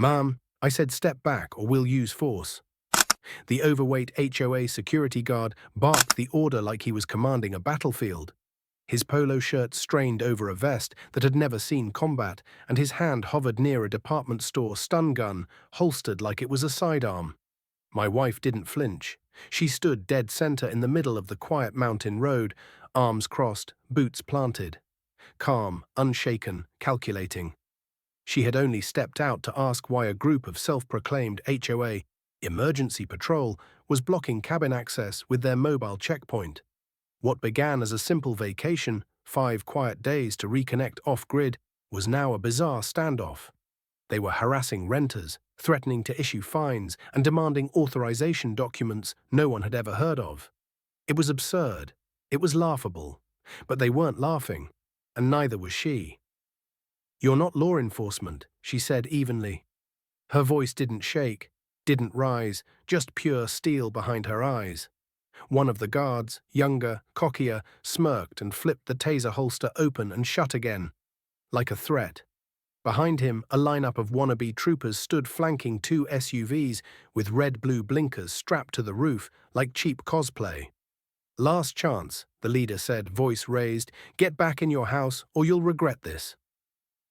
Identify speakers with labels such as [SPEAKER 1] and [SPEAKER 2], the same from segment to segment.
[SPEAKER 1] "Ma'am," I said, "step back or we'll use force." The overweight HOA security guard barked the order like he was commanding a battlefield. His polo shirt strained over a vest that had never seen combat, and his hand hovered near a department store stun gun, holstered like it was a sidearm. My wife didn't flinch. She stood dead center in the middle of the quiet mountain road, arms crossed, boots planted. Calm, unshaken, calculating. She had only stepped out to ask why a group of self-proclaimed HOA emergency patrol was blocking cabin access with their mobile checkpoint. What began as a simple vacation, 5 quiet days to reconnect off-grid, was now a bizarre standoff. They were harassing renters, threatening to issue fines, and demanding authorization documents no one had ever heard of. It was absurd. It was laughable. But they weren't laughing, and neither was she. "You're not law enforcement," she said evenly. Her voice didn't shake, didn't rise, just pure steel behind her eyes. One of the guards, younger, cockier, smirked and flipped the taser holster open and shut again, like a threat. Behind him, a lineup of wannabe troopers stood flanking 2 SUVs with red-blue blinkers strapped to the roof like cheap cosplay. "Last chance," the leader said, voice raised. "Get back in your house or you'll regret this."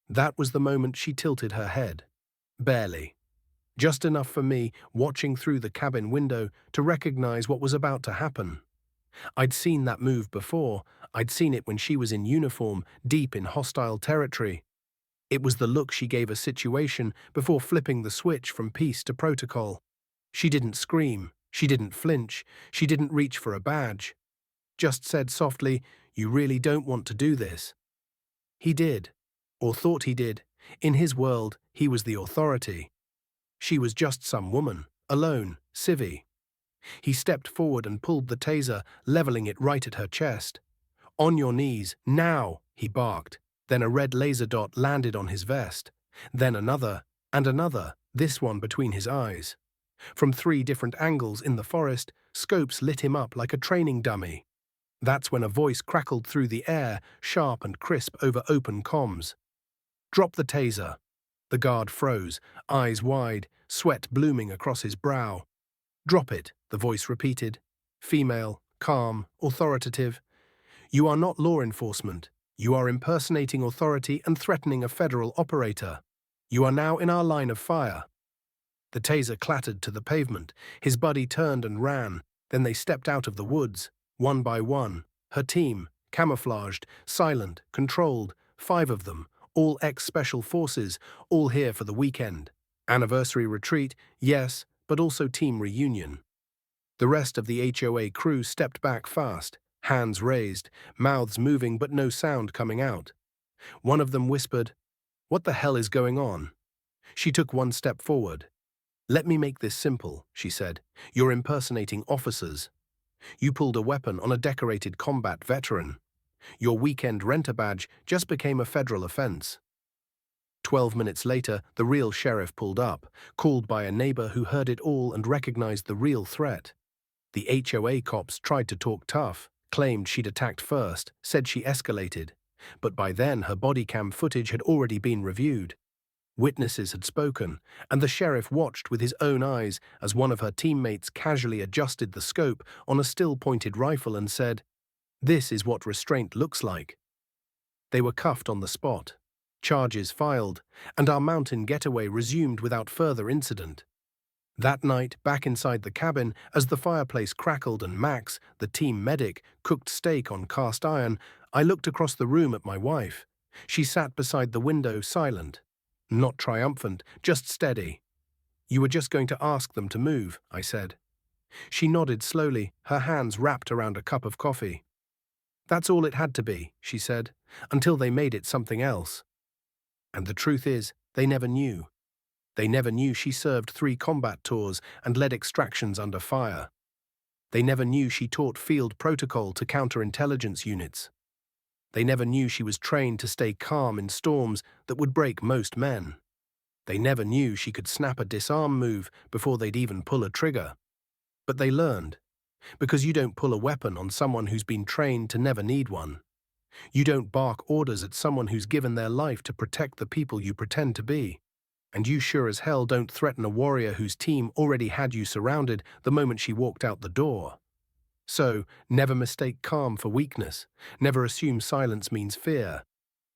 [SPEAKER 1] That was the moment she tilted her head. Barely. Just enough for me, watching through the cabin window, to recognize what was about to happen. I'd seen that move before. I'd seen it when she was in uniform, deep in hostile territory. It was the look she gave a situation before flipping the switch from peace to protocol. She didn't scream. She didn't flinch. She didn't reach for a badge. Just said softly, "You really don't want to do this." He did. Or thought he did. In his world, he was the authority. She was just some woman, alone, civvy. He stepped forward and pulled the taser, leveling it right at her chest. "On your knees, now," he barked. Then a red laser dot landed on his vest. Then another, and another, this one between his eyes. From 3 different angles in the forest, scopes lit him up like a training dummy. That's when a voice crackled through the air, sharp and crisp over open comms. "Drop the taser." The guard froze, eyes wide, sweat blooming across his brow. "Drop it," the voice repeated. Female, calm, authoritative. "You are not law enforcement. You are impersonating authority and threatening a federal operator. You are now in our line of fire." The taser clattered to the pavement. His buddy turned and ran. Then they stepped out of the woods, one by one. Her team, camouflaged, silent, controlled, 5 of them, all ex-special forces, all here for the weekend. Anniversary retreat, yes, but also team reunion. The rest of the HOA crew stepped back fast, hands raised, mouths moving but no sound coming out. One of them whispered, "What the hell is going on?" She took 1 step forward. "Let me make this simple," she said. "You're impersonating officers. You pulled a weapon on a decorated combat veteran. Your weekend renter badge just became a federal offense." 12 minutes later, the real sheriff pulled up, called by a neighbor who heard it all and recognized the real threat. The HOA cops tried to talk tough, claimed she'd attacked first, said she escalated. But by then, her body cam footage had already been reviewed. Witnesses had spoken, and the sheriff watched with his own eyes as one of her teammates casually adjusted the scope on a still-pointed rifle and said, "This is what restraint looks like." They were cuffed on the spot, charges filed, and our mountain getaway resumed without further incident. That night, back inside the cabin, as the fireplace crackled and Max, the team medic, cooked steak on cast iron, I looked across the room at my wife. She sat beside the window, silent. Not triumphant, just steady. "You were just going to ask them to move," I said. She nodded slowly, her hands wrapped around a cup of coffee. "That's all it had to be," she said, "until they made it something else." And the truth is, they never knew. They never knew she served 3 combat tours and led extractions under fire. They never knew she taught field protocol to counterintelligence units. They never knew she was trained to stay calm in storms that would break most men. They never knew she could snap a disarm move before they'd even pull a trigger. But they learned, because you don't pull a weapon on someone who's been trained to never need one. You don't bark orders at someone who's given their life to protect the people you pretend to be. And you sure as hell don't threaten a warrior whose team already had you surrounded the moment she walked out the door. So, never mistake calm for weakness, never assume silence means fear,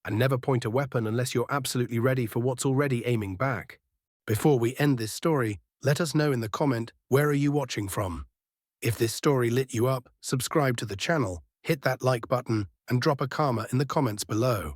[SPEAKER 1] and never point a weapon unless you're absolutely ready for what's already aiming back. Before we end this story, let us know in the comment, where are you watching from? If this story lit you up, subscribe to the channel, hit that like button, and drop a karma in the comments below.